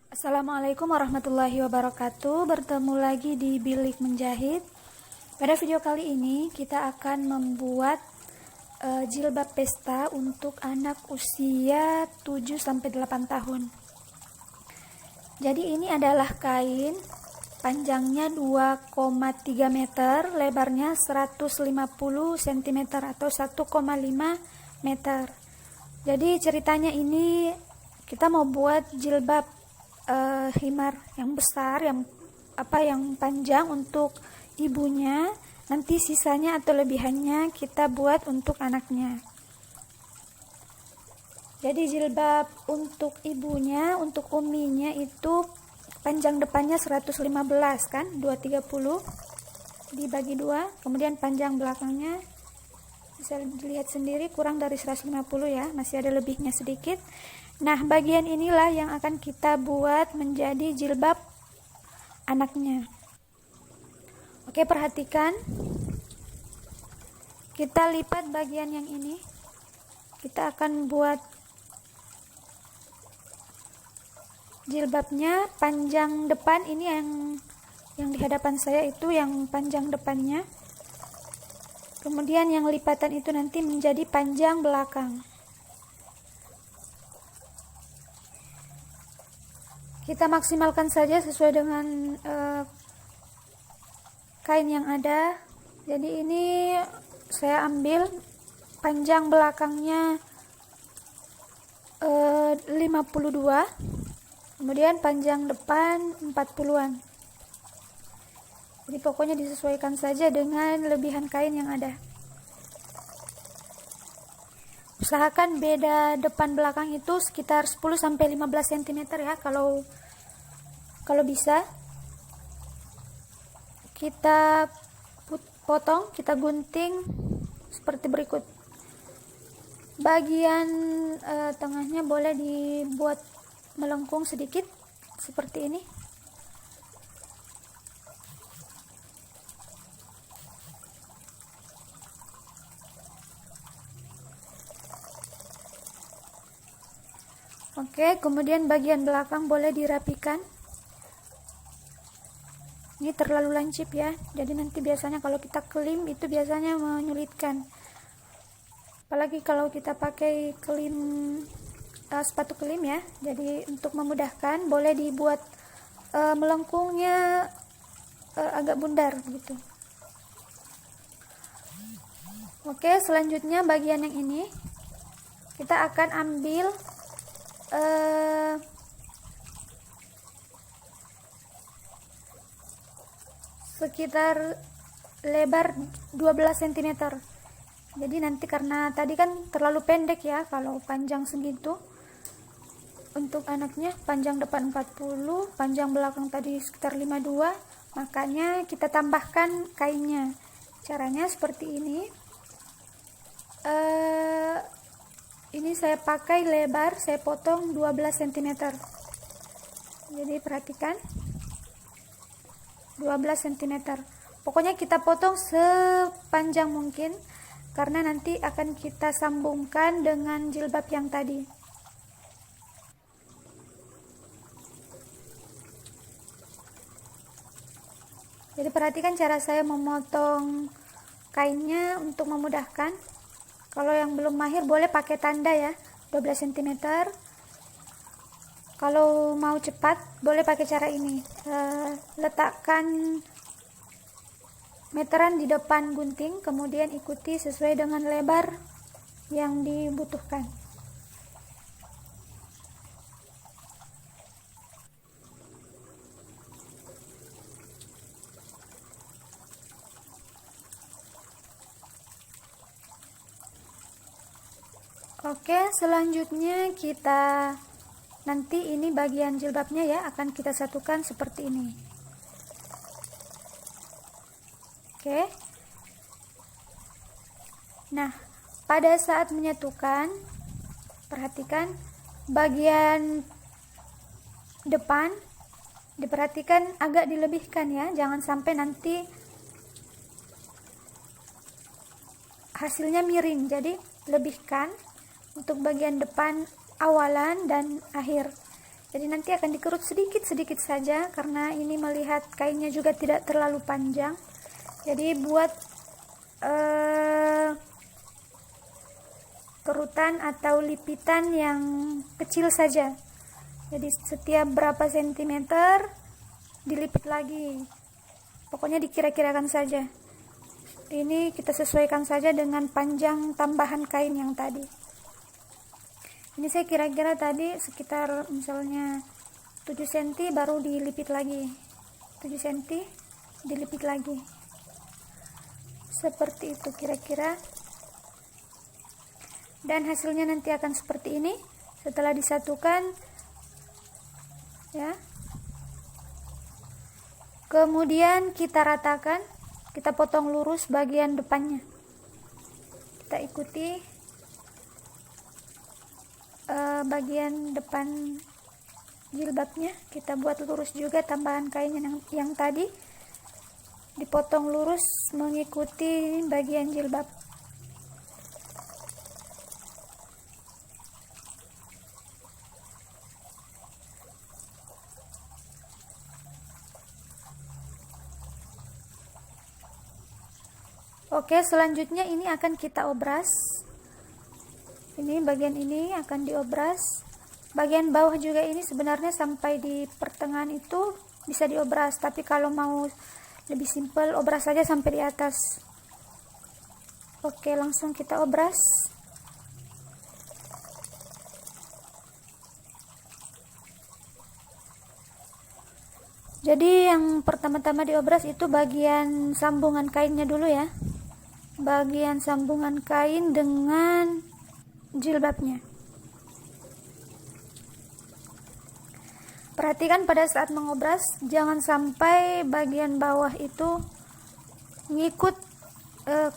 Assalamualaikum warahmatullahi wabarakatuh. Bertemu lagi di Bilik Menjahit. Pada video kali ini kita akan membuat jilbab pesta untuk anak usia 7-8 tahun. Jadi ini adalah kain panjangnya 2,3 meter, lebarnya 150 cm atau 1,5 meter. Jadi ceritanya ini kita mau buat jilbab himar yang besar, yang panjang untuk ibunya. Nanti sisanya atau lebihannya kita buat untuk anaknya. Jadi jilbab untuk ibunya, untuk uminya itu panjang depannya 115 kan, 230 dibagi 2, kemudian panjang belakangnya bisa dilihat sendiri kurang dari 150 ya, masih ada lebihnya sedikit. Nah, bagian inilah yang akan kita buat menjadi jilbab anaknya. Oke, perhatikan. Kita lipat bagian yang ini. Kita akan buat jilbabnya panjang depan. Ini yang di hadapan saya itu yang panjang depannya. Kemudian yang lipatan itu nanti menjadi panjang belakang. Kita maksimalkan saja sesuai dengan kain yang ada. Jadi ini saya ambil panjang belakangnya 52, kemudian panjang depan 40-an. Jadi pokoknya disesuaikan saja dengan lebihan kain yang ada. Usahakan beda depan belakang itu sekitar 10-15 cm ya, kalau bisa. Kita potong, kita gunting seperti berikut. Bagian tengahnya boleh dibuat melengkung sedikit seperti ini. Oke, kemudian bagian belakang boleh dirapikan. Ini terlalu lancip ya, jadi nanti biasanya kalau kita klim itu biasanya menyulitkan. Apalagi kalau kita pakai klim, sepatu klim ya. Jadi untuk memudahkan boleh dibuat melengkungnya agak bundar gitu. Oke, selanjutnya bagian yang ini kita akan ambil sekitar lebar 12 cm. Jadi nanti karena tadi kan terlalu pendek ya, kalau panjang segitu untuk anaknya, panjang depan 40, panjang belakang tadi sekitar 52, makanya kita tambahkan kainnya. Caranya seperti ini. Ini saya pakai lebar, saya potong 12 cm. Jadi perhatikan, 12 cm. Pokoknya kita potong sepanjang mungkin, karena nanti akan kita sambungkan dengan jilbab yang tadi. Jadi perhatikan cara saya memotong kainnya untuk memudahkan. Kalau yang belum mahir boleh pakai tanda ya, 12 cm. Kalau mau cepat boleh pakai cara ini. Letakkan meteran di depan gunting, kemudian ikuti sesuai dengan lebar yang dibutuhkan. Oke, selanjutnya kita nanti ini bagian jilbabnya ya, akan kita satukan seperti ini. Oke. Nah, pada saat menyatukan, perhatikan bagian depan diperhatikan agak dilebihkan ya, jangan sampai nanti hasilnya miring. Jadi lebihkan untuk bagian depan awalan dan akhir. Jadi nanti akan dikerut sedikit-sedikit saja karena ini melihat kainnya juga tidak terlalu panjang. Jadi buat kerutan atau lipitan yang kecil saja. Jadi setiap berapa sentimeter dilipit lagi. Pokoknya dikira-kirakan saja. Ini kita sesuaikan saja dengan panjang tambahan kain yang tadi. Ini saya kira-kira tadi sekitar misalnya 7 cm baru dilipit lagi. 7 cm dilipit lagi. Seperti itu kira-kira. Dan hasilnya nanti akan seperti ini setelah disatukan ya. Kemudian kita ratakan, kita potong lurus bagian depannya. Kita ikuti bagian depan jilbabnya, kita buat lurus juga tambahan kain yang tadi dipotong lurus mengikuti bagian jilbab. Oke, selanjutnya ini akan kita obras. Ini bagian ini akan diobras. Bagian bawah juga ini sebenarnya sampai di pertengahan itu bisa diobras, tapi kalau mau lebih simpel obras saja sampai di atas. Oke, langsung kita obras. Jadi yang pertama-tama diobras itu bagian sambungan kainnya dulu ya. Bagian sambungan kain dengan jilbabnya. Perhatikan pada saat mengobras jangan sampai bagian bawah itu ngikut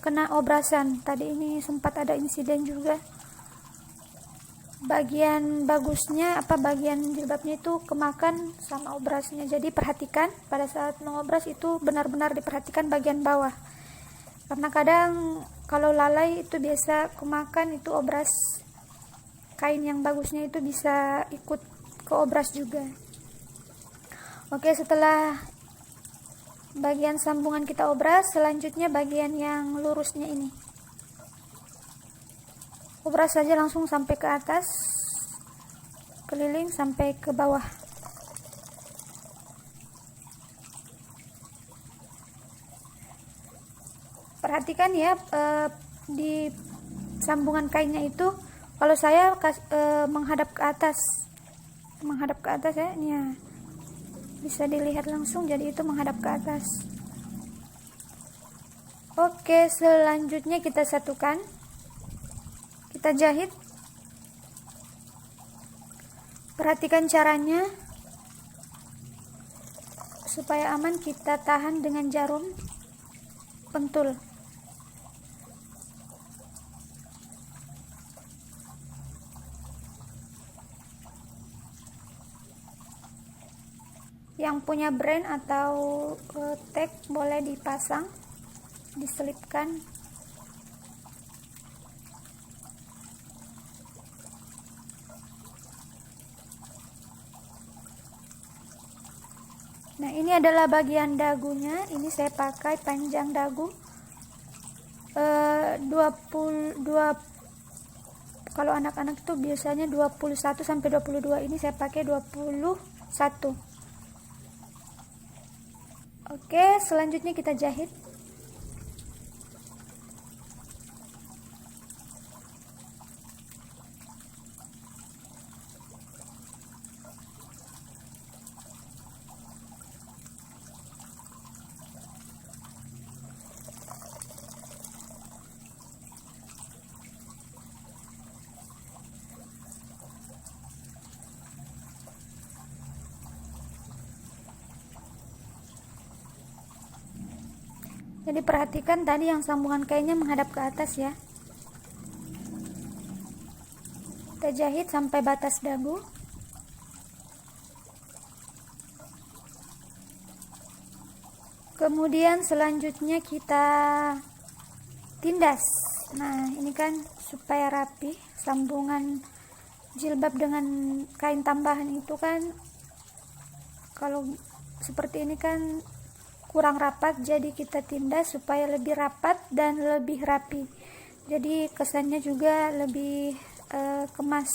kena obrasan. Tadi ini sempat ada insiden juga. Bagian bagusnya bagian jilbabnya itu kemakan sama obrasnya. Jadi perhatikan pada saat mengobras itu benar-benar diperhatikan bagian bawah. Karena kadang kalau lalai itu biasa kemakan itu obras kain yang bagusnya itu bisa ikut ke obras juga. Oke, setelah bagian sambungan kita obras, selanjutnya bagian yang lurusnya ini. Obras saja langsung sampai ke atas, keliling sampai ke bawah. Perhatikan ya di sambungan kainnya itu, kalau saya menghadap ke atas ya, ini ya. Bisa dilihat langsung, jadi itu menghadap ke atas. Oke, selanjutnya kita satukan, kita jahit. Perhatikan caranya supaya aman, kita tahan dengan jarum pentul. Yang punya brand atau tag boleh dipasang, diselipkan. Nah, ini adalah bagian dagunya. Ini saya pakai panjang dagu 22, kalau anak-anak itu biasanya 21 sampai 22, ini saya pakai 21. Oke, selanjutnya kita jahit. Jadi perhatikan tadi yang sambungan kainnya menghadap ke atas ya. Kita jahit sampai batas dagu. Kemudian selanjutnya kita tindas. Nah, ini kan supaya rapi sambungan jilbab dengan kain tambahan itu kan kalau seperti ini kan kurang rapat, jadi kita tindas supaya lebih rapat dan lebih rapi, jadi kesannya juga lebih kemas,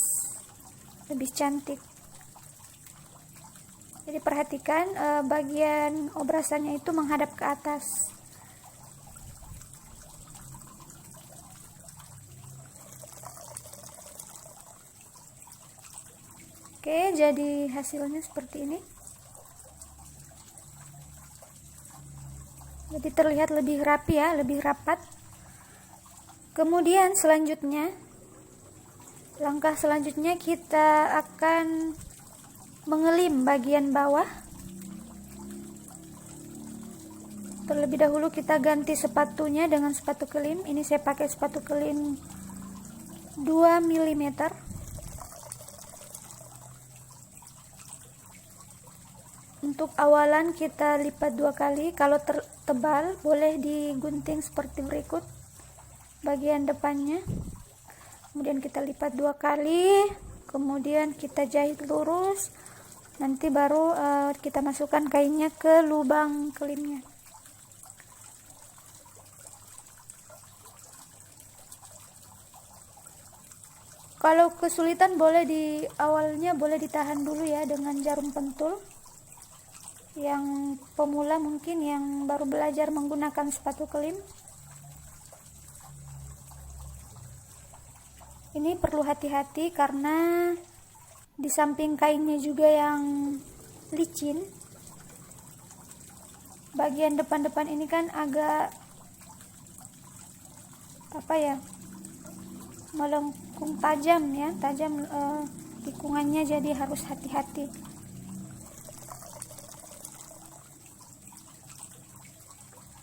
lebih cantik. Jadi perhatikan bagian obrasannya itu menghadap ke atas. Oke, jadi hasilnya seperti ini. Jadi terlihat lebih rapi ya, lebih rapat. Kemudian selanjutnya, langkah selanjutnya kita akan mengelim bagian bawah. Terlebih dahulu kita ganti sepatunya dengan sepatu kelim. Ini saya pakai sepatu kelim 2 mm. Untuk awalan kita lipat 2 kali. Kalau tebal boleh digunting seperti berikut bagian depannya. Kemudian kita lipat 2 kali, kemudian kita jahit lurus. Nanti baru kita masukkan kainnya ke lubang kelimnya. Kalau kesulitan boleh di awalnya boleh ditahan dulu ya dengan jarum pentul. Yang pemula mungkin yang baru belajar menggunakan sepatu kelim, ini perlu hati-hati karena di samping kainnya juga yang licin, bagian depan-depan ini kan agak melengkung tajam ya, tajam tikungannya, jadi harus hati-hati.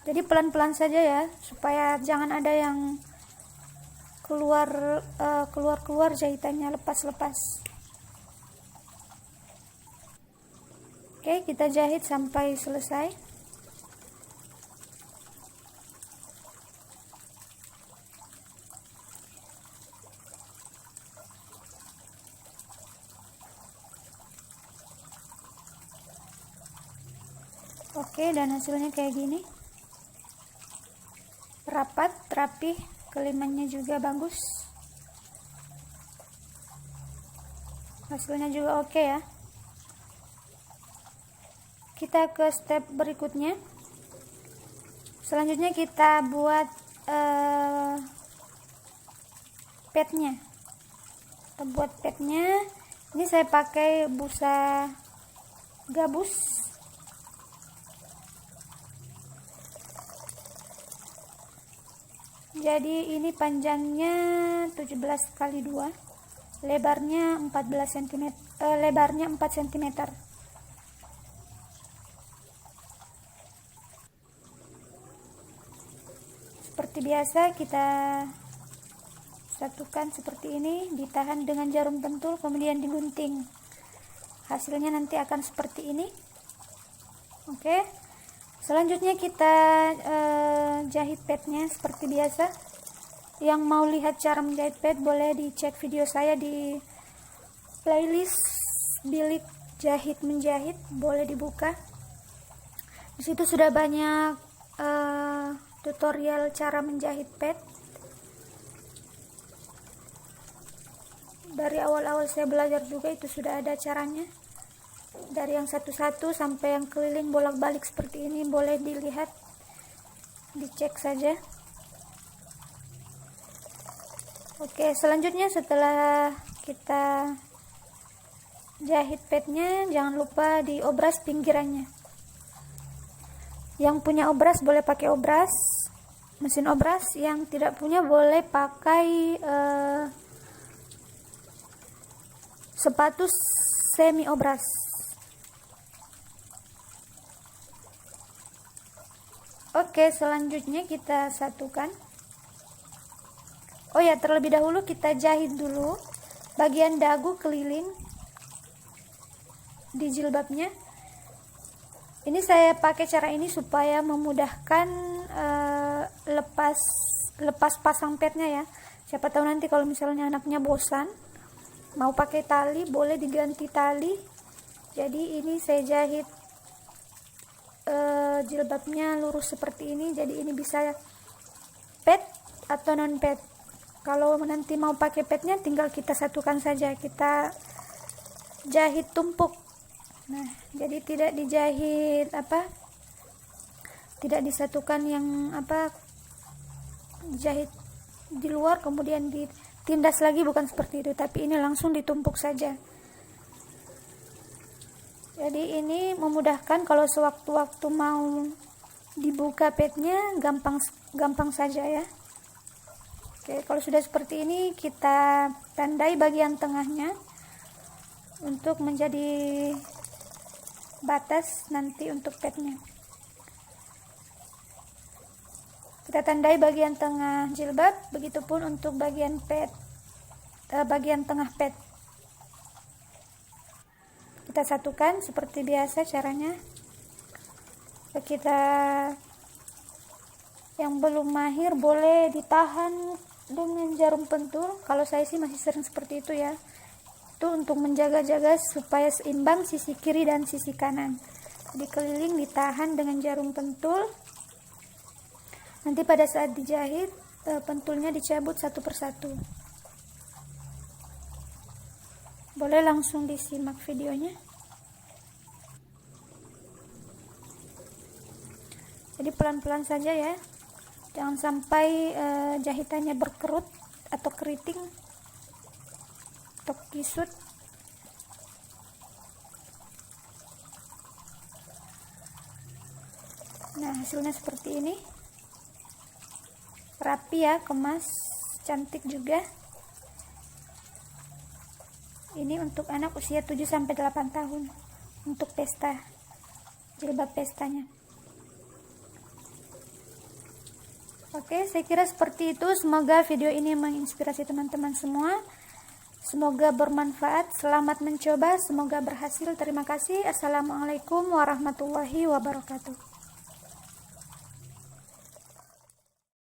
Jadi pelan-pelan saja ya, supaya jangan ada yang keluar jahitannya, lepas-lepas. Oke, kita jahit sampai selesai. Oke, dan hasilnya kayak gini. Rapat, rapi, kelimannya juga bagus. Hasilnya juga oke ya. Kita ke step berikutnya. Selanjutnya kita buat padnya. Kita buat padnya. Ini saya pakai busa gabus. Jadi ini panjangnya 17 kali 2, lebarnya 14 cm, lebarnya 4 cm. Seperti biasa kita satukan seperti ini, ditahan dengan jarum pentul, kemudian digunting. Hasilnya nanti akan seperti ini. Oke. Selanjutnya kita jahit padnya seperti biasa. Yang mau lihat cara menjahit pad boleh dicek video saya di playlist bilik jahit menjahit, boleh dibuka. Di situ sudah banyak tutorial cara menjahit pad. Dari awal-awal saya belajar juga itu sudah ada caranya. Dari yang satu-satu sampai yang keliling bolak-balik seperti ini, boleh dilihat, dicek saja. Oke, selanjutnya setelah kita jahit padnya, jangan lupa diobras pinggirannya. Yang punya obras boleh pakai obras, mesin obras. Yang tidak punya boleh pakai sepatu semi obras. Oke, selanjutnya kita satukan. Oh ya, terlebih dahulu kita jahit dulu bagian dagu keliling di jilbabnya. Ini saya pakai cara ini supaya memudahkan lepas pasang padnya ya. Siapa tahu nanti kalau misalnya anaknya bosan Mau pakai tali boleh diganti tali. Jadi ini saya jahit jilbabnya lurus seperti ini, jadi ini bisa pad atau non pad. Kalau nanti mau pakai padnya tinggal kita satukan saja, kita jahit tumpuk. Nah, jadi tidak dijahit tidak disatukan yang jahit di luar kemudian ditindas lagi, bukan seperti itu, tapi ini langsung ditumpuk saja. Jadi ini memudahkan kalau sewaktu-waktu mau dibuka padnya, gampang saja ya. Oke, kalau sudah seperti ini kita tandai bagian tengahnya untuk menjadi batas nanti untuk padnya. Kita tandai bagian tengah jilbab, begitupun untuk bagian pad, bagian tengah pad. Kita satukan seperti biasa caranya. Kita yang belum mahir boleh ditahan dengan jarum pentul. Kalau saya sih masih sering seperti itu ya. Itu untuk menjaga-jaga supaya seimbang sisi kiri dan sisi kanan. Jadi keliling ditahan dengan jarum pentul. Nanti pada saat dijahit pentulnya dicabut satu persatu. Boleh langsung disimak videonya. Jadi pelan-pelan saja ya, jangan sampai jahitannya berkerut atau keriting atau kisut. Nah, hasilnya seperti ini, rapi ya, kemas, cantik juga. Ini untuk anak usia 7-8 tahun untuk pesta, jilbab pestanya. Oke, saya kira seperti itu. Semoga video ini menginspirasi teman-teman semua. Semoga bermanfaat. Selamat mencoba, semoga berhasil. Terima kasih. Assalamualaikum warahmatullahi wabarakatuh.